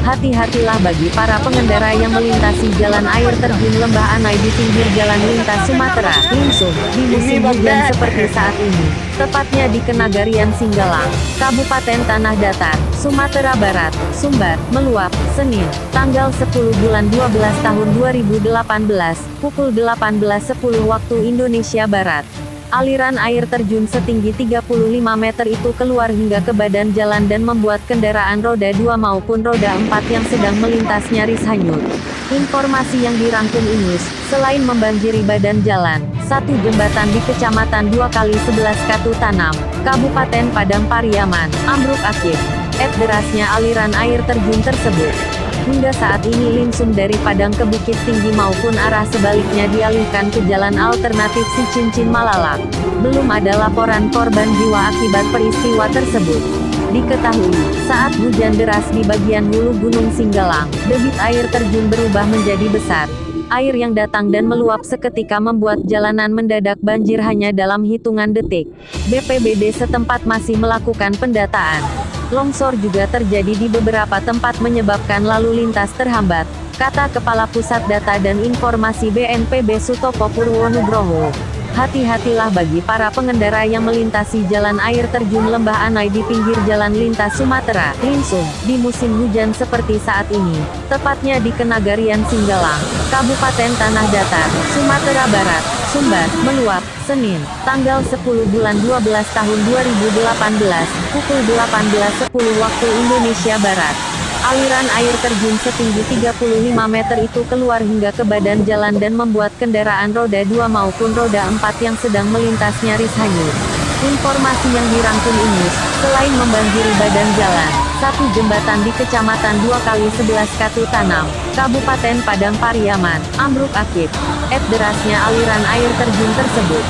Hati-hatilah bagi para pengendara yang melintasi jalan air terjun Lembah Anai di pinggir jalan lintas Sumatera, Lingsung, di musim hujan seperti saat ini. Tepatnya di Kenagarian Singgalang, Kabupaten Tanah Datar, Sumatera Barat, Sumbar, meluap, Senin, tanggal 10 bulan 12 tahun 2018, pukul 18.10 waktu Indonesia Barat. Aliran air terjun setinggi 35 meter itu keluar hingga ke badan jalan dan membuat kendaraan roda 2 maupun roda 4 yang sedang melintas nyaris hanyut. Informasi yang dirangkum Inus, selain membanjiri badan jalan, satu jembatan di Kecamatan 2x11 Katu Tanam, Kabupaten Padang Pariaman, ambruk akibat derasnya aliran air terjun tersebut. Hingga saat ini Lingsung dari Padang ke Bukit Tinggi maupun arah sebaliknya dialihkan ke jalan alternatif Cicincin Malalak. Belum ada laporan korban jiwa akibat peristiwa tersebut. Diketahui, saat hujan deras di bagian hulu Gunung Singgalang, debit air terjun berubah menjadi besar. Air yang datang dan meluap seketika membuat jalanan mendadak banjir hanya dalam hitungan detik. BPBD setempat masih melakukan pendataan. Longsor juga terjadi di beberapa tempat menyebabkan lalu lintas terhambat, kata Kepala Pusat Data dan Informasi BNPB Sutopo Purwonugroho. Hati-hatilah bagi para pengendara yang melintasi jalan air terjun Lembah Anai di pinggir jalan lintas Sumatera, Lingsung, di musim hujan seperti saat ini, tepatnya di Kenagarian Singgalang, Kabupaten Tanah Datar, Sumatera Barat, Sumbar, meluap, Senin, tanggal 10 bulan 12 tahun 2018, pukul 18.10 waktu Indonesia Barat. Aliran air terjun setinggi 35 meter itu keluar hingga ke badan jalan dan membuat kendaraan roda 2 maupun roda 4 yang sedang melintas nyaris hanyut. Informasi yang dirangkum Inus, selain membanjiri badan jalan, satu jembatan di Kecamatan 2x11 Katu Tanam, Kabupaten Padang Pariaman, ambruk akibat derasnya aliran air terjun tersebut.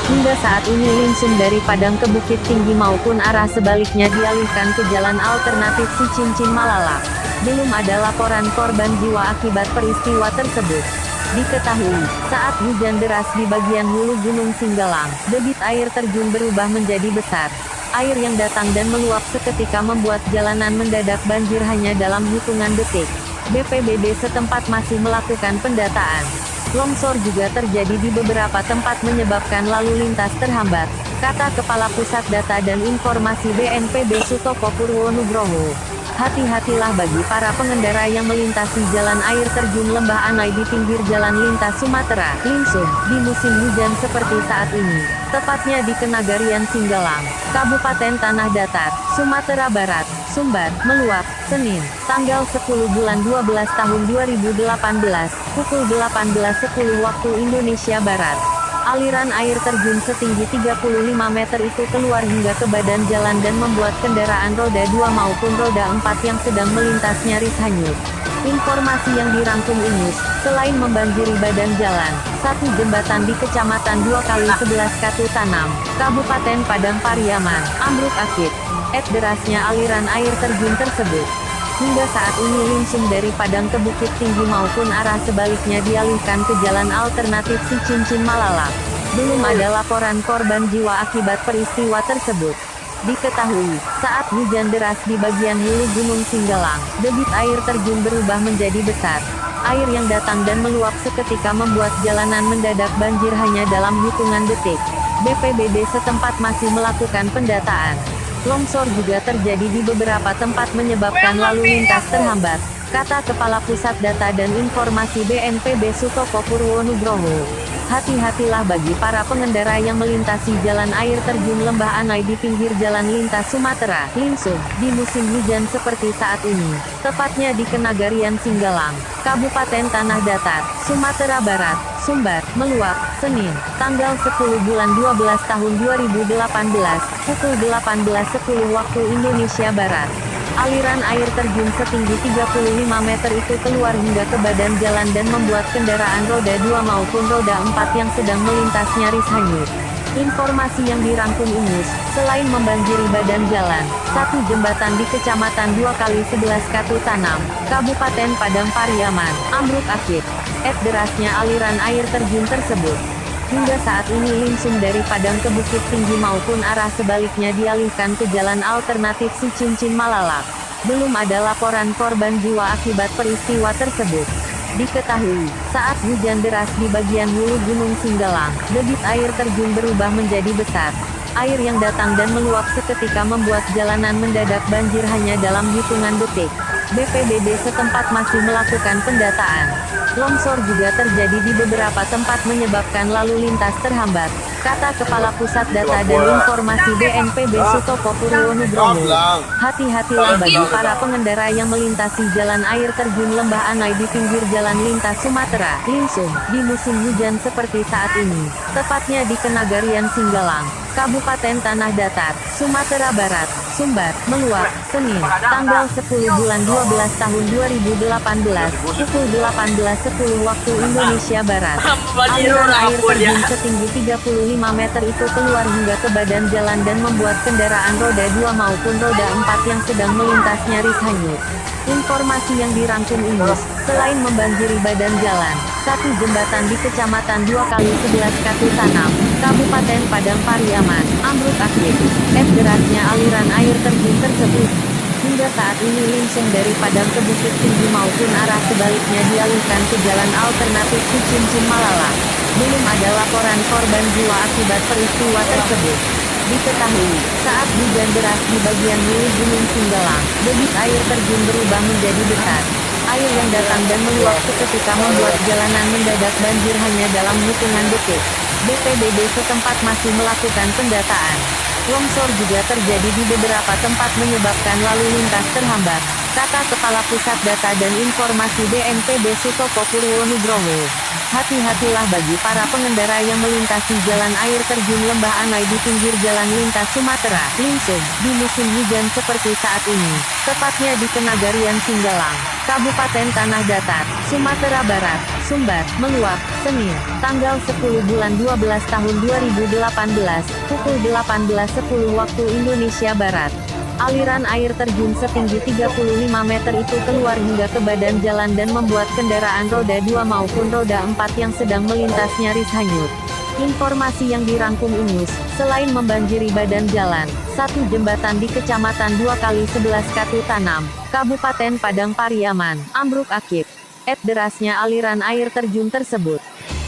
Hingga saat ini Lingsung dari Padang ke Bukit Tinggi maupun arah sebaliknya dialihkan ke jalan alternatif Cicincin Malalak. Belum ada laporan korban jiwa akibat peristiwa tersebut. Diketahui, saat hujan deras di bagian hulu Gunung Singgalang, debit air terjun berubah menjadi besar. Air yang datang dan meluap seketika membuat jalanan mendadak banjir hanya dalam hitungan detik. BPBD setempat masih melakukan pendataan. Longsor juga terjadi di beberapa tempat menyebabkan lalu lintas terhambat, kata Kepala Pusat Data dan Informasi BNPB Sutopo Purwonugroho. Hati-hatilah bagi para pengendara yang melintasi jalan air terjun Lembah Anai di pinggir jalan lintas Sumatera, Lingsung, di musim hujan seperti saat ini, tepatnya di Kenagarian Singgalang, Kabupaten Tanah Datar, Sumatera Barat, Sumbar, meluap, Senin, tanggal 10 bulan 12 tahun 2018, pukul 18.10 waktu Indonesia Barat. Aliran air terjun setinggi 35 meter itu keluar hingga ke badan jalan dan membuat kendaraan roda 2 maupun roda 4 yang sedang melintas nyaris hanyut. Informasi yang dirangkum Inus, selain membanjiri badan jalan, satu jembatan di Kecamatan 2x11 Katu Tanam, Kabupaten Padang Pariaman, ambruk akibat derasnya aliran air terjun tersebut. Hingga saat ini Lingsung dari Padang ke Bukit Tinggi maupun arah sebaliknya dialihkan ke jalan alternatif Cicincin Malalak. Belum ada laporan korban jiwa akibat peristiwa tersebut. Diketahui, saat hujan deras di bagian hulu Gunung Singgalang, debit air terjun berubah menjadi besar. Air yang datang dan meluap seketika membuat jalanan mendadak banjir hanya dalam hitungan detik. BPBD setempat masih melakukan pendataan. Longsor juga terjadi di beberapa tempat menyebabkan lalu lintas terhambat, kata Kepala Pusat Data dan Informasi BNPB Sutopo Purwonugroho. Hati-hatilah bagi para pengendara yang melintasi jalan air terjun Lembah Anai di pinggir jalan lintas Sumatera, Lingsung, di musim hujan seperti saat ini, tepatnya di Kenagarian Singgalang, Kabupaten Tanah Datar, Sumatera Barat, Sumbar, meluap, Senin, tanggal 10 bulan 12 tahun 2018, pukul 18.10 waktu Indonesia Barat. Aliran air terjun setinggi 35 meter itu keluar hingga ke badan jalan dan membuat kendaraan roda 2 maupun roda 4 yang sedang melintas nyaris hanyut. Informasi yang dirangkum Inus, selain membanjiri badan jalan, satu jembatan di Kecamatan 2x11 Katu Tanam, Kabupaten Padang Pariaman, ambruk akibat derasnya aliran air terjun tersebut. Hingga saat ini Lingsung dari Padang ke Bukit Tinggi maupun arah sebaliknya dialihkan ke jalan alternatif Cicincin Malalak. Belum ada laporan korban jiwa akibat peristiwa tersebut. Diketahui, saat hujan deras di bagian hulu Gunung Singgalang, debit air terjun berubah menjadi besar. Air yang datang dan meluap seketika membuat jalanan mendadak banjir hanya dalam hitungan detik. BPBD setempat masih melakukan pendataan. Longsor juga terjadi di beberapa tempat menyebabkan lalu lintas terhambat, kata Kepala Pusat Data dan Informasi BNPB Sutopo Purwonugroho. Hati-hatilah bagi para pengendara yang melintasi jalan air terjun Lembah Anai di pinggir jalan lintas Sumatera, Lingsung, di musim hujan seperti saat ini, tepatnya di Kenagarian Singgalang, Kabupaten Tanah Datar, Sumatera Barat, Sumbar, meluap, Senin, tanggal 10 bulan 12 tahun 2018, pukul 18.10 waktu Indonesia Barat. Aliran air terjun setinggi 35 meter itu keluar hingga ke badan jalan dan membuat kendaraan roda 2 maupun roda 4 yang sedang melintas nyaris hanyut. Informasi yang dirangkum Inus, selain membanjiri badan jalan, satu jembatan di Kecamatan 2x11 Katu Tanam, Kabupaten Padang Pariaman, ambruk akibat derasnya aliran air terjun tersebut. Hingga saat ini Lingsung dari Padang ke Bukit Tinggi maupun arah sebaliknya dialihkan ke jalan alternatif Cicincin Malala. Belum ada laporan korban jiwa akibat peristiwa tersebut. Diketahui, saat hujan deras di bagian hulu Gunung Singgalang, debit air terjun berubah menjadi besar. Air yang datang dan meluap seketika membuat jalanan mendadak banjir hanya dalam hitungan detik. BPBD setempat masih melakukan pendataan. Longsor juga terjadi di beberapa tempat menyebabkan lalu lintas terhambat, kata Kepala Pusat Data dan Informasi BNPB Sutopo Purwonugroho. Hati-hatilah bagi para pengendara yang melintasi jalan air terjun Lembah Anai di pinggir jalan lintas Sumatera, Lingsung, di musim hujan seperti saat ini, tepatnya di Kenagarian Singgalang, Kabupaten Tanah Datar, Sumatera Barat, Sumbar, meluap, Senin, tanggal 10 bulan 12 tahun 2018, pukul 18.10 waktu Indonesia Barat. Aliran air terjun setinggi 35 meter itu keluar hingga ke badan jalan dan membuat kendaraan roda 2 maupun roda 4 yang sedang melintas nyaris hanyut. Informasi yang dirangkum Inus, selain membanjiri badan jalan, satu jembatan di Kecamatan 2x11 Katu Tanam, Kabupaten Padang Pariaman, ambruk akibat derasnya aliran air terjun tersebut.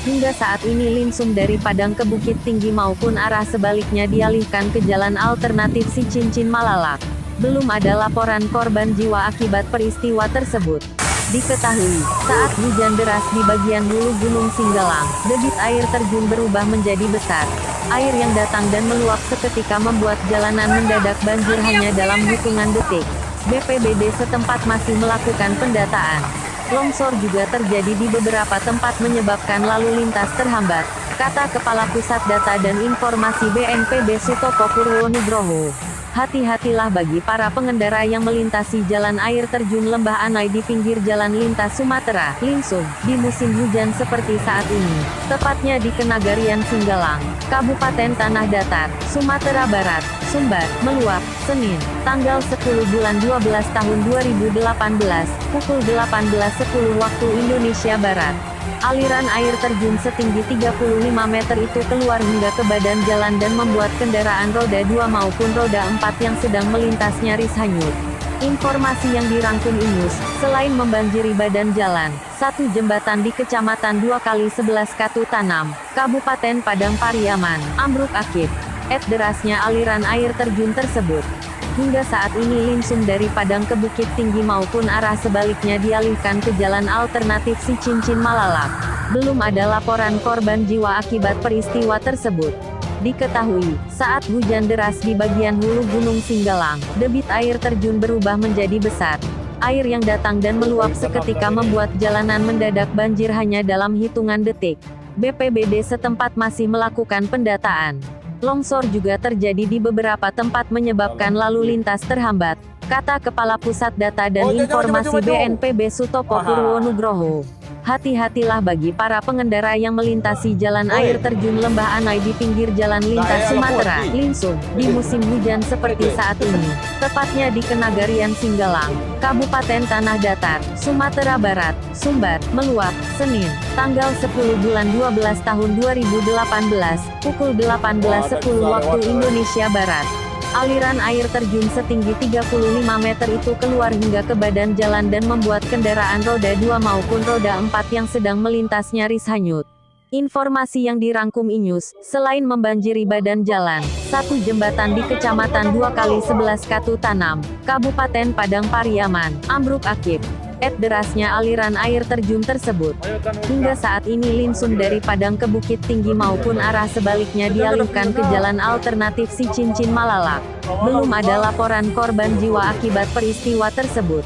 Hingga saat ini Lingsung dari Padang ke Bukit Tinggi maupun arah sebaliknya dialihkan ke jalan alternatif Cicincin Malala. Belum ada laporan korban jiwa akibat peristiwa tersebut. Diketahui, saat hujan deras di bagian hulu Gunung Singgalang, debit air terjun berubah menjadi besar. Air yang datang dan meluap seketika membuat jalanan mendadak banjir hanya dalam hitungan detik. BPBD setempat masih melakukan pendataan. Longsor juga terjadi di beberapa tempat menyebabkan lalu lintas terhambat, kata Kepala Pusat Data dan Informasi BNPB Sutopo Purwonugroho. Hati-hatilah bagi para pengendara yang melintasi jalan air terjun Lembah Anai di pinggir jalan lintas Sumatera, Lingsung, di musim hujan seperti saat ini, tepatnya di Kenagarian Singgalang, Kabupaten Tanah Datar, Sumatera Barat, Sumbar, meluap, Senin, tanggal 10 bulan 12 tahun 2018, pukul 18.10 waktu Indonesia Barat. Aliran air terjun setinggi 35 meter itu keluar hingga ke badan jalan dan membuat kendaraan roda 2 maupun roda 4 yang sedang melintas nyaris hanyut. Informasi yang dirangkum Inus, selain membanjiri badan jalan, satu jembatan di Kecamatan 2x11 Katu Tanam, Kabupaten Padang Pariaman, ambruk akibat derasnya aliran air terjun tersebut. Hingga saat ini Lingsung dari Padang ke Bukit Tinggi maupun arah sebaliknya dialihkan ke jalan alternatif Cicincin Malala. Belum ada laporan korban jiwa akibat peristiwa tersebut. Diketahui, saat hujan deras di bagian hulu Gunung Singgalang, debit air terjun berubah menjadi besar. Air yang datang dan meluap seketika membuat jalanan mendadak banjir hanya dalam hitungan detik. BPBD setempat masih melakukan pendataan. Longsor juga terjadi di beberapa tempat menyebabkan lalu lintas terhambat, kata Kepala Pusat Data dan Informasi BNPB Sutopo Purwonugroho. Hati-hatilah bagi para pengendara yang melintasi jalan air terjun Lembah Anai di pinggir jalan lintas Sumatera, Lingsung, di musim hujan seperti saat ini, tepatnya di Kenagarian Singgalang, Kabupaten Tanah Datar, Sumatera Barat, Sumbar, meluap, Senin, tanggal 10 bulan 12 tahun 2018, pukul 18.10 waktu Indonesia Barat. Aliran air terjun setinggi 35 meter itu keluar hingga ke badan jalan dan membuat kendaraan roda 2 maupun roda 4 yang sedang melintas nyaris hanyut. Informasi yang dirangkum Inews, selain membanjiri badan jalan, satu jembatan di Kecamatan 2x11 Katu Tanam, Kabupaten Padang Pariaman, ambruk akibat derasnya aliran air terjun tersebut. Hingga saat ini linsum dari Padang ke Bukit Tinggi maupun arah sebaliknya dialihkan ke jalan alternatif Si Cincin Malalak. Belum ada laporan korban jiwa akibat peristiwa tersebut.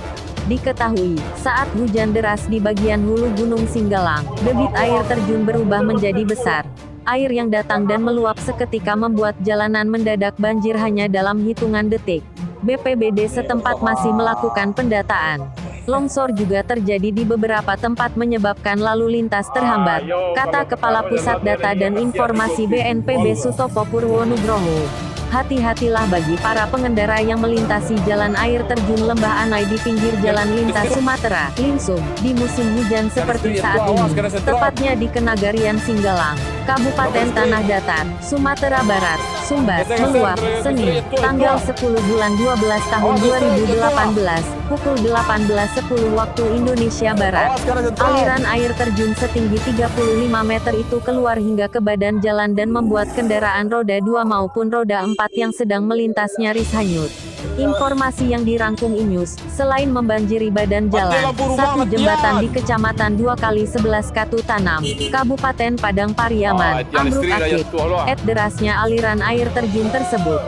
Diketahui, saat hujan deras di bagian hulu Gunung Singgalang, debit air terjun berubah menjadi besar. Air yang datang dan meluap seketika membuat jalanan mendadak banjir hanya dalam hitungan detik. BPBD setempat masih melakukan pendataan. Longsor juga terjadi di beberapa tempat menyebabkan lalu lintas terhambat, kata Kepala Pusat Data dan Informasi BNPB Sutopo Purwonugroho. Hati-hatilah bagi para pengendara yang melintasi jalan air terjun Lembah Anai di pinggir jalan lintas Sumatera, Linsum, di musim hujan seperti saat ini, tepatnya di Kenagarian Singgalang, Kabupaten Tanah Datar, Sumatera Barat, Sumbar, meluap, Senin, tanggal 10 bulan 12 tahun 2018, pukul 18.10 waktu Indonesia Barat. Aliran air terjun setinggi 35 meter itu keluar hingga ke badan jalan dan membuat kendaraan roda 2 maupun roda 4 yang sedang melintas nyaris hanyut. Informasi yang dirangkum Inews, selain membanjiri badan jalan, satu jembatan di Kecamatan 2x11 Katu Tanam, Kabupaten Padang Pariaman, ambruk akibat derasnya aliran air terjun tersebut.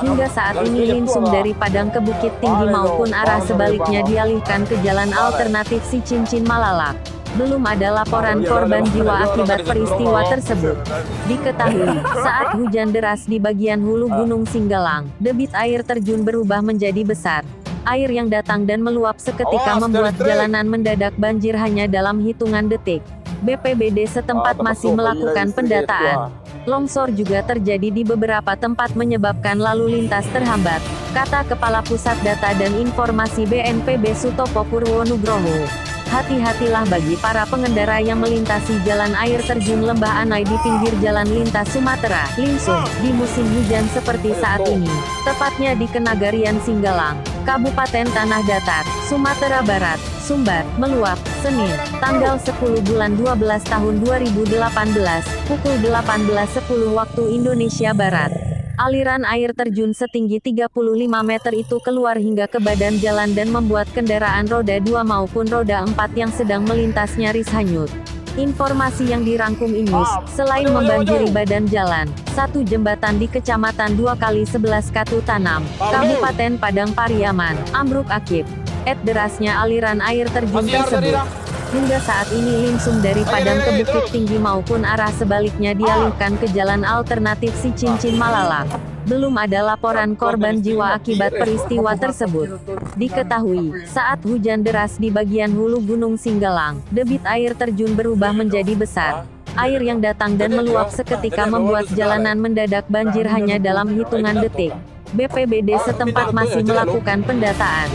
Hingga saat ini linsum dari Padang ke Bukit Tinggi maupun arah sebaliknya dialihkan ke jalan alternatif Si Cincin Malalak. Belum ada laporan korban jiwa akibat peristiwa tersebut. Diketahui, saat hujan deras di bagian hulu Gunung Singgalang, debit air terjun berubah menjadi besar. Air yang datang dan meluap seketika membuat jalanan mendadak banjir hanya dalam hitungan detik. BPBD setempat masih melakukan pendataan. Longsor juga terjadi di beberapa tempat menyebabkan lalu lintas terhambat, kata Kepala Pusat Data dan Informasi BNPB Sutopo Purwonugroho. Hati-hatilah bagi para pengendara yang melintasi jalan air terjun Lembah Anai di pinggir jalan lintas Sumatera, Linsum, di musim hujan seperti saat ini, tepatnya di Kenagarian Singgalang, Kabupaten Tanah Datar, Sumatera Barat, Sumbar, meluap, Senin, tanggal 10 bulan 12 tahun 2018, pukul 18.10 waktu Indonesia Barat. Aliran air terjun setinggi 35 meter itu keluar hingga ke badan jalan dan membuat kendaraan roda 2 maupun roda 4 yang sedang melintas nyaris hanyut. Informasi yang dirangkum Inews, selain membanjiri badan jalan, satu jembatan di Kecamatan 2x11 Katu Tanam, Kabupaten Padang Pariaman, ambruk akibat derasnya aliran air terjun tersebut. Hingga saat ini linsum dari Padang ke Bukit Tinggi maupun arah sebaliknya dialihkan ke jalan alternatif Si Cincin Malalak. Belum ada laporan korban jiwa akibat peristiwa tersebut. Diketahui, saat hujan deras di bagian hulu Gunung Singgalang, debit air terjun berubah menjadi besar. Air yang datang dan meluap seketika membuat jalanan mendadak banjir hanya dalam hitungan detik. BPBD setempat masih melakukan pendataan.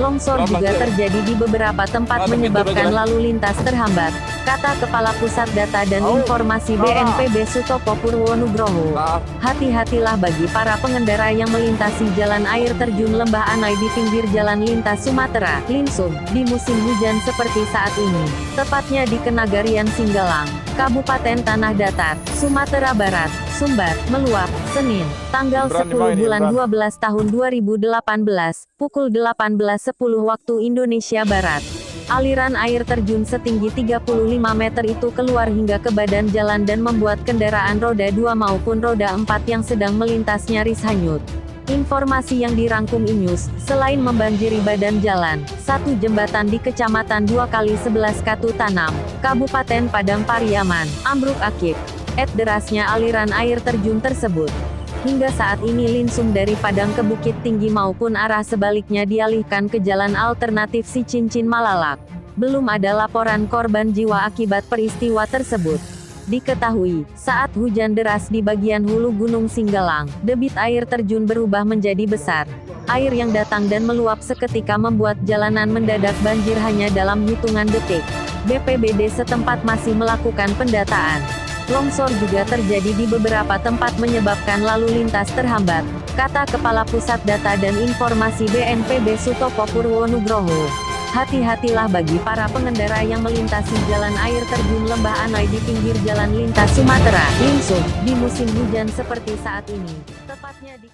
Longsor juga terjadi di beberapa tempat menyebabkan lalu lintas terhambat, kata Kepala Pusat Data dan Informasi BNPB Sutopo Purwonugroho. Hati-hatilah bagi para pengendara yang melintasi jalan air terjun Lembah Anai di pinggir jalan lintas Sumatera, Linsum, di musim hujan seperti saat ini, tepatnya di Kenagarian Singgalang, Kabupaten Tanah Datar, Sumatera Barat, Sumbar, meluap, Senin, tanggal 10 bulan 12 tahun 2018, pukul 18.10 waktu Indonesia Barat. Aliran air terjun setinggi 35 meter itu keluar hingga ke badan jalan dan membuat kendaraan roda 2 maupun roda 4 yang sedang melintas nyaris hanyut. Informasi yang dirangkum Inews, selain membanjiri badan jalan, satu jembatan di Kecamatan 2x11 Katu Tanam, Kabupaten Padang Pariaman, ambruk akibat derasnya aliran air terjun tersebut. Hingga saat ini linsum dari Padang ke Bukit Tinggi maupun arah sebaliknya dialihkan ke jalan alternatif Si Cincin Malalak. Belum ada laporan korban jiwa akibat peristiwa tersebut. Diketahui, saat hujan deras di bagian hulu Gunung Singgalang, debit air terjun berubah menjadi besar. Air yang datang dan meluap seketika membuat jalanan mendadak banjir hanya dalam hitungan detik. BPBD setempat masih melakukan pendataan. Longsor juga terjadi di beberapa tempat menyebabkan lalu lintas terhambat, kata Kepala Pusat Data dan Informasi BNPB Sutopo Purwonugroho. Hati-hatilah bagi para pengendara yang melintasi jalan air terjun Lembah Anai di pinggir jalan lintas Sumatera, Lingsung, di musim hujan seperti saat ini. Tepatnya di